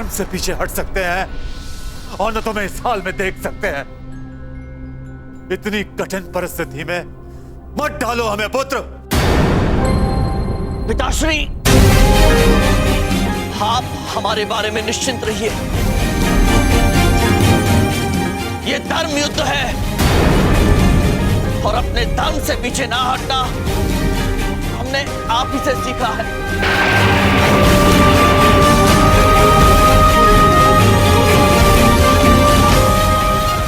धर्म से पीछे हट सकते हैं और न तुम्हें इस हाल में देख सकते हैं। इतनी कठिन परिस्थिति में मत डालो हमें पुत्र। पिताश्री, आप हमारे बारे में निश्चिंत रहिए। ये धर्म युद्ध है और अपने धर्म से पीछे ना हटना हमने आप ही से सीखा है।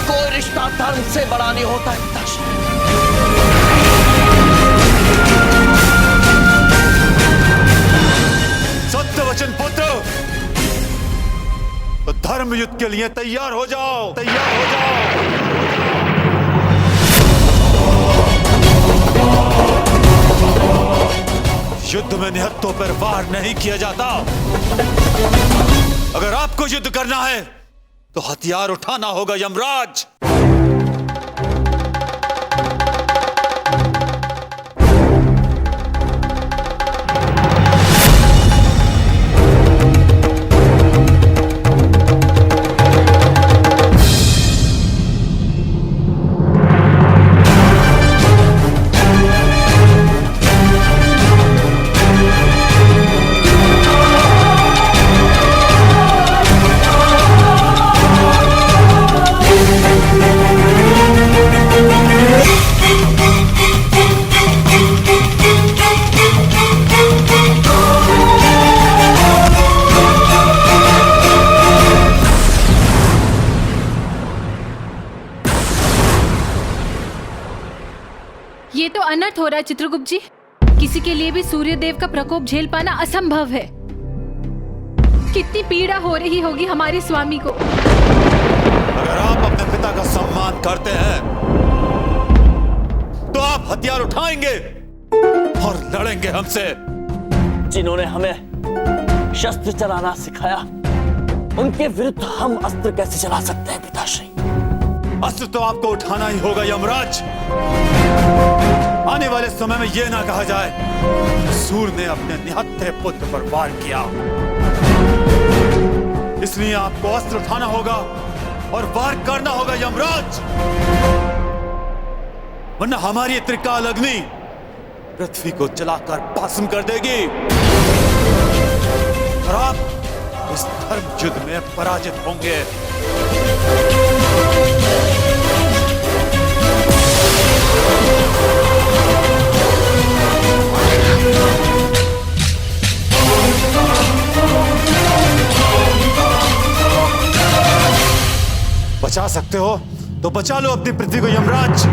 कोई रिश्ता धर्म से बड़ा नहीं होता है पिताश्री। सत्य वचन पुत्र, तो धर्म युद्ध के लिए तैयार हो जाओ, तैयार हो जाओ। युद्ध में निहत्तों पर वार नहीं किया जाता। अगर आपको युद्ध करना है तो हथियार उठाना होगा यमराज। ये तो अनर्थ हो रहा है चित्रगुप्त जी। किसी के लिए भी सूर्यदेव का प्रकोप झेल पाना असंभव है। कितनी पीड़ा हो रही होगी हमारे स्वामी को। अगर आप अपने पिता का सम्मान करते हैं तो आप हथियार उठाएंगे और लड़ेंगे हमसे। जिन्होंने हमें शस्त्र चलाना सिखाया उनके विरुद्ध हम अस्त्र कैसे चला सकते हैं पिताश्री? अस्त्र तो आपको उठाना ही होगा यमराज। आने वाले समय में यह ना कहा जाए सूर्य ने अपने निहत्थे पुत्र पर वार किया। इसलिए आपको अस्त्र उठाना होगा और वार करना होगा यमराज, वरना हमारी त्रिकाल अग्नि पृथ्वी को जलाकर भस्म कर देगी और आप इस धर्म युद्ध में पराजित होंगे। बचा सकते हो तो बचा लो अपनी पृथ्वी को यमराज।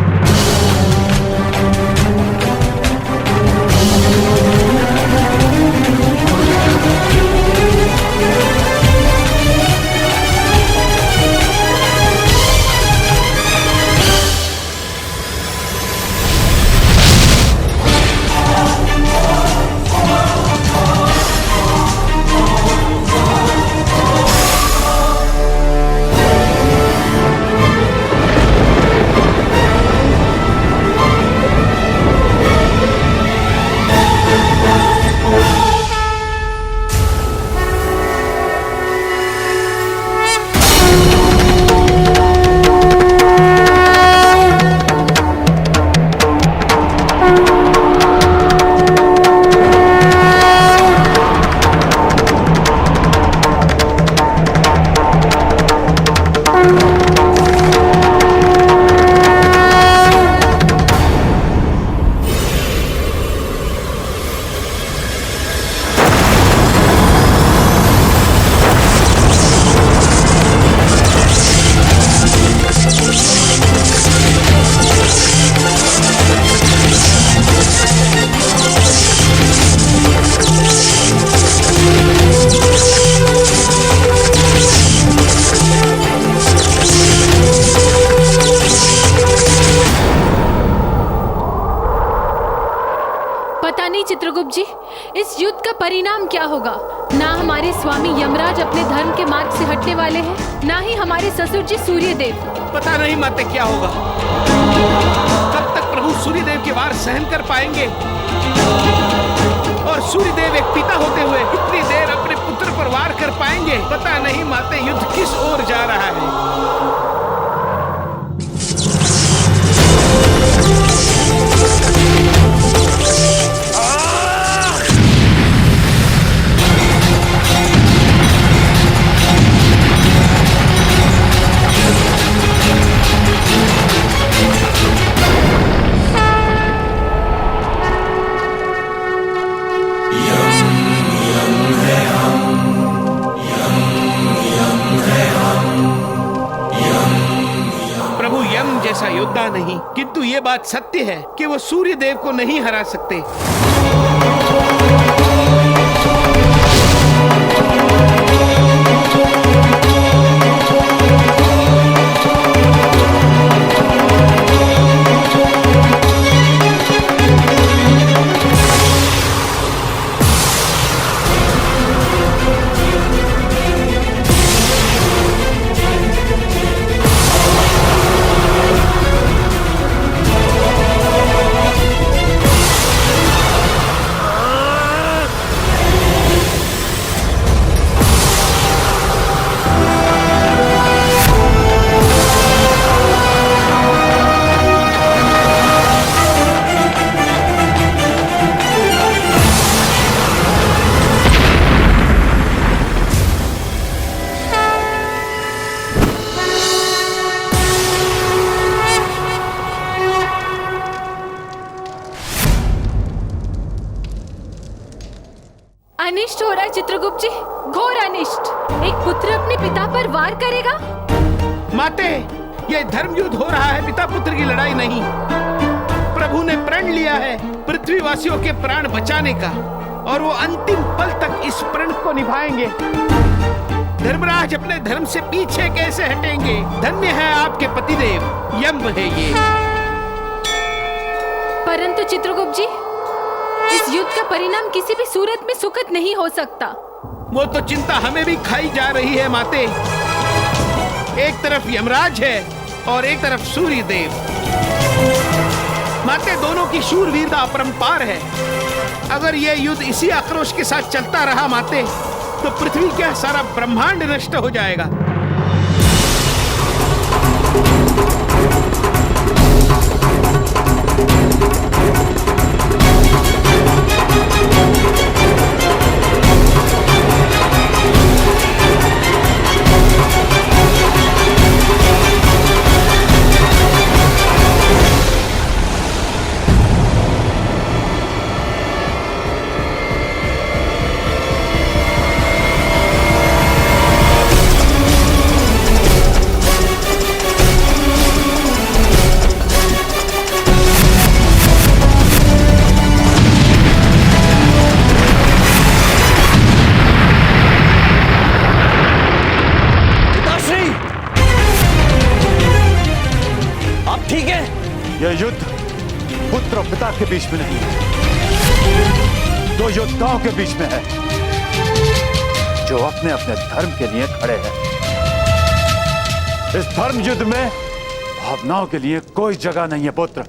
चित्रगुप्त जी, इस युद्ध का परिणाम क्या होगा? ना हमारे स्वामी यमराज अपने धर्म के मार्ग से हटने वाले हैं, ना ही हमारे ससुर जी सूर्यदेव। पता नहीं माते क्या होगा। कब तक प्रभु सूर्यदेव के वार सहन कर पाएंगे? और सूर्यदेव एक पिता होते हुए इतनी देर अपने पुत्र पर वार कर पाएंगे। पता नहीं माते युद्ध किस ओर जा रहा है। प्रभु यम जैसा योद्धा नहीं, किंतु ये बात सत्य है कि वो सूर्य देव को नहीं हरा सकते। अनिष्ट हो रहा है चित्रगुप्त जी, घोर अनिष्ट। एक पुत्र अपने पिता पर वार करेगा। माते, ये धर्म युद्ध हो रहा है, पिता पुत्र की लड़ाई नहीं। प्रभु ने प्रण लिया है पृथ्वीवासियों के प्राण बचाने का, और वो अंतिम पल तक इस प्रण को निभाएंगे। धर्मराज अपने धर्म से पीछे कैसे हटेंगे? धन्य है आपके पतिदेव, यम है ये। परंतु चित्रगुप्त जी, इस युद्ध का परिणाम किसी भी सूरत में सुखद नहीं हो सकता। वो तो चिंता हमें भी खाई जा रही है माते। एक तरफ यमराज है और एक तरफ सूर्य देव। माते, दोनों की शूरवीरता अपरंपार है। अगर ये युद्ध इसी आक्रोश के साथ चलता रहा माते, तो पृथ्वी क्या सारा ब्रह्मांड नष्ट हो जाएगा। यह युद्ध पुत्र और पिता के बीच में नहीं है, दो योद्धाओं के बीच में है जो अपने अपने धर्म के लिए खड़े हैं। इस धर्म युद्ध में भावनाओं के लिए कोई जगह नहीं है पुत्र।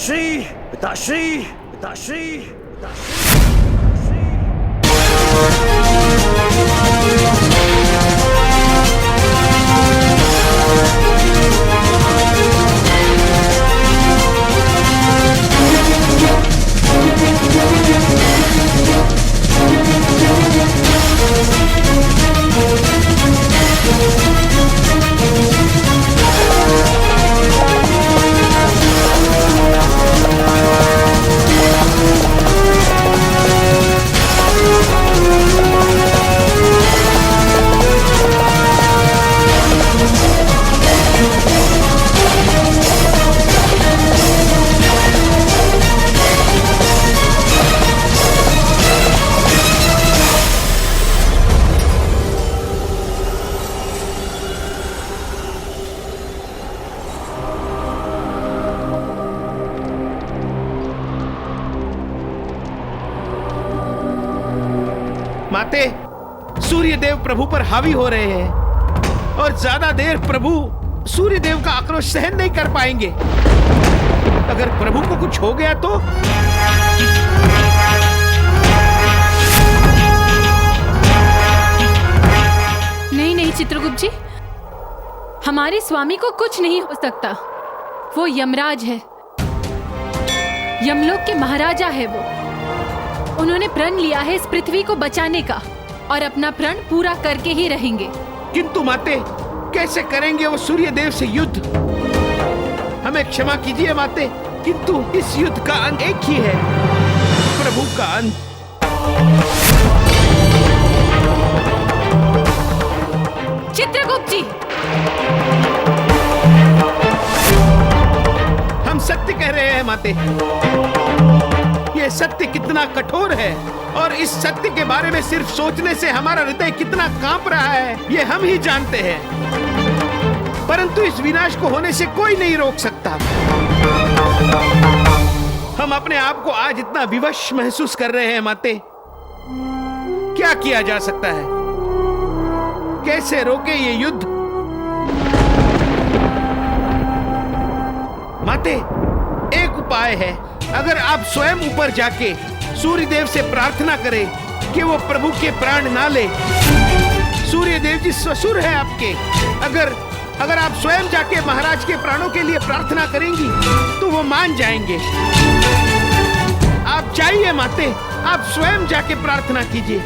पिताश्री पिताश्री पिताश्री पिताश्री। माते, सूर्यदेव प्रभु पर हावी हो रहे हैं और ज्यादा देर प्रभु सूर्यदेव का आक्रोश सहन नहीं कर पाएंगे। अगर प्रभु को कुछ हो गया तो नहीं नहीं चित्रगुप्त जी, हमारे स्वामी को कुछ नहीं हो सकता। वो यमराज है, यमलोक के महाराजा है वो। उन्होंने प्रण लिया है इस पृथ्वी को बचाने का और अपना प्रण पूरा करके ही रहेंगे। किंतु माते, कैसे करेंगे वो सूर्यदेव से युद्ध? हमें क्षमा कीजिए माते, किंतु इस युद्ध का अंत एक ही है, प्रभु का अंत। चित्रगुप्त जी, हम सत्य कह रहे हैं माते। ये सत्य कितना कठोर है और इस सत्य के बारे में सिर्फ सोचने से हमारा हृदय कितना कांप रहा है, ये हम ही जानते हैं। परंतु इस विनाश को होने से कोई नहीं रोक सकता। हम अपने आप को आज इतना विवश महसूस कर रहे हैं माते। क्या किया जा सकता है? कैसे रोके ये युद्ध? माते, एक उपाय है। अगर आप स्वयं ऊपर जाके सूर्यदेव से प्रार्थना करें कि वो प्रभु के प्राण ना ले। सूर्यदेव जी ससुर है आपके। अगर आप स्वयं जाके महाराज के प्राणों के लिए प्रार्थना करेंगी तो वो मान जाएंगे। आप जाइए माते, आप स्वयं जाके प्रार्थना कीजिए।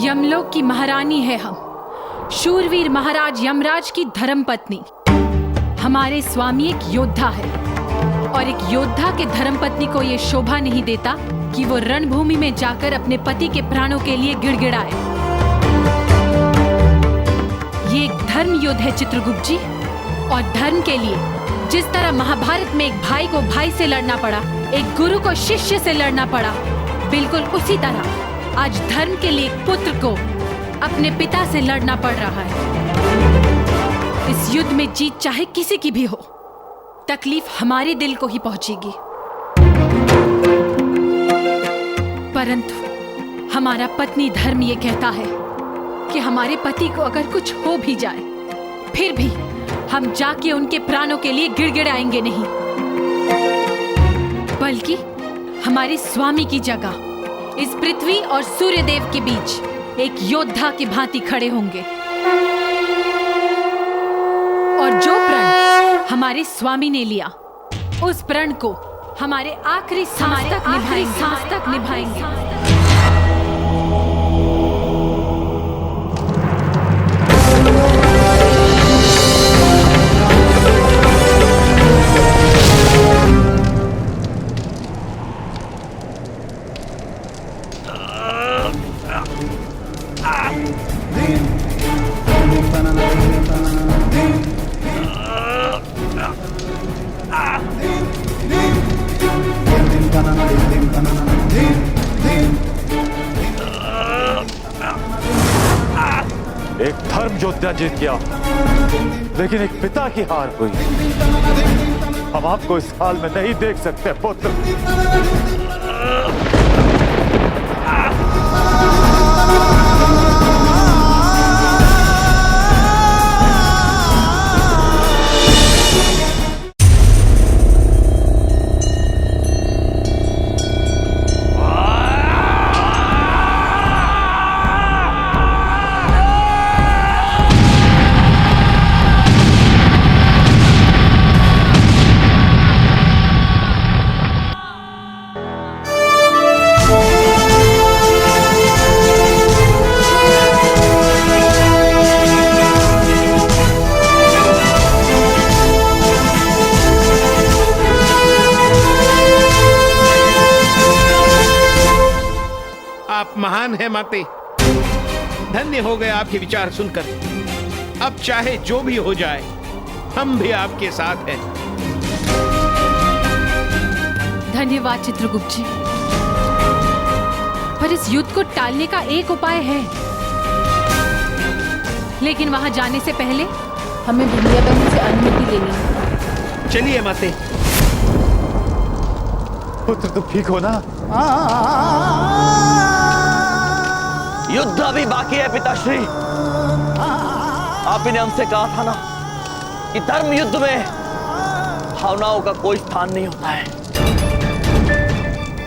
यमलोक की महारानी है हम, शूरवीर महाराज यमराज की धर्मपत्नी। हमारे स्वामी एक योद्धा है और एक योद्धा के धर्मपत्नी को ये शोभा नहीं देता कि वो रणभूमि में जाकर अपने पति के प्राणों के लिए गिड़गिड़ाए। ये एक धर्म युद्ध है चित्रगुप्त जी, और धर्म के लिए जिस तरह महाभारत में एक भाई को भाई से लड़ना पड़ा, एक गुरु को शिष्य से लड़ना पड़ा, बिल्कुल उसी तरह आज धर्म के लिए एक पुत्र को अपने पिता से लड़ना पड़ रहा है। इस युद्ध में जीत चाहे किसी की भी हो, तकलीफ हमारे दिल को ही पहुंचेगी। परंतु हमारा पत्नी धर्म ये कहता है कि हमारे पति को अगर कुछ हो भी जाए, फिर भी हम जाके उनके प्राणों के लिए गिड़गिड़ाएंगे नहीं। बल्कि हमारे स्वामी की जगह इस पृथ्वी और सूर्यदेव के बीच एक योद्धा की भांति खड़े होंगे। और जो प्रण हमारे स्वामी ने लिया, उस प्रण को हमारे आखिरी सांस तक निभाएंगे। एक धर्म योद्धा जीत गया, लेकिन एक पिता की हार हुई। हम आपको इस हाल में नहीं देख सकते पुत्र। आप महान है माते, धन्य हो गए आपके विचार सुनकर। अब चाहे जो भी हो जाए, हम भी आपके साथ हैं। धन्यवाद चित्रगुप्त जी, पर इस युद्ध को टालने का एक उपाय है, लेकिन वहां जाने से पहले हमें भिंडिया बहन से अनुमति लेनी है। चलिए माते। पुत्र तुम ठीक हो ना? युद्ध अभी बाकी है पिताश्री। आप ने हमसे कहा था ना कि धर्म युद्ध में भावनाओं का कोई स्थान नहीं होता है।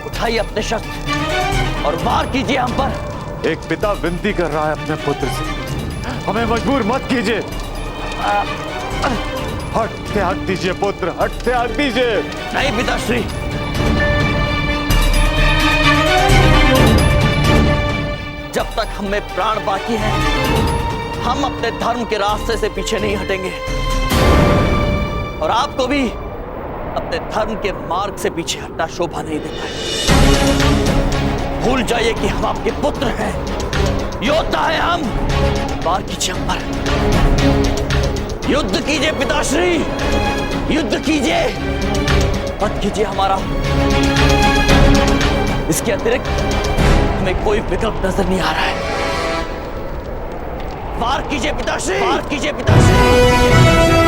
उठाइए अपने शस्त्र और वार कीजिए हम पर। एक पिता विनती कर रहा है अपने पुत्र से, हमें मजबूर मत कीजिए। हट त्याग दीजिए पुत्र, हट त्याग दीजिए। नहीं पिताश्री, जब तक हमें प्राण बाकी है, हम अपने धर्म के रास्ते से पीछे नहीं हटेंगे, और आपको भी अपने धर्म के मार्ग से पीछे हटना शोभा नहीं देता है। भूल जाइए कि हम आपके पुत्र हैं, योद्धा हैं हम। वार कीजिए हम पर, युद्ध कीजिए पिताश्री, युद्ध कीजिए, मत कीजिए हमारा। इसके अतिरिक्त हमें कोई विकल्प नजर नहीं आ रहा है। वार कीजिए पिताश्री, वार कीजिए पिताश्री।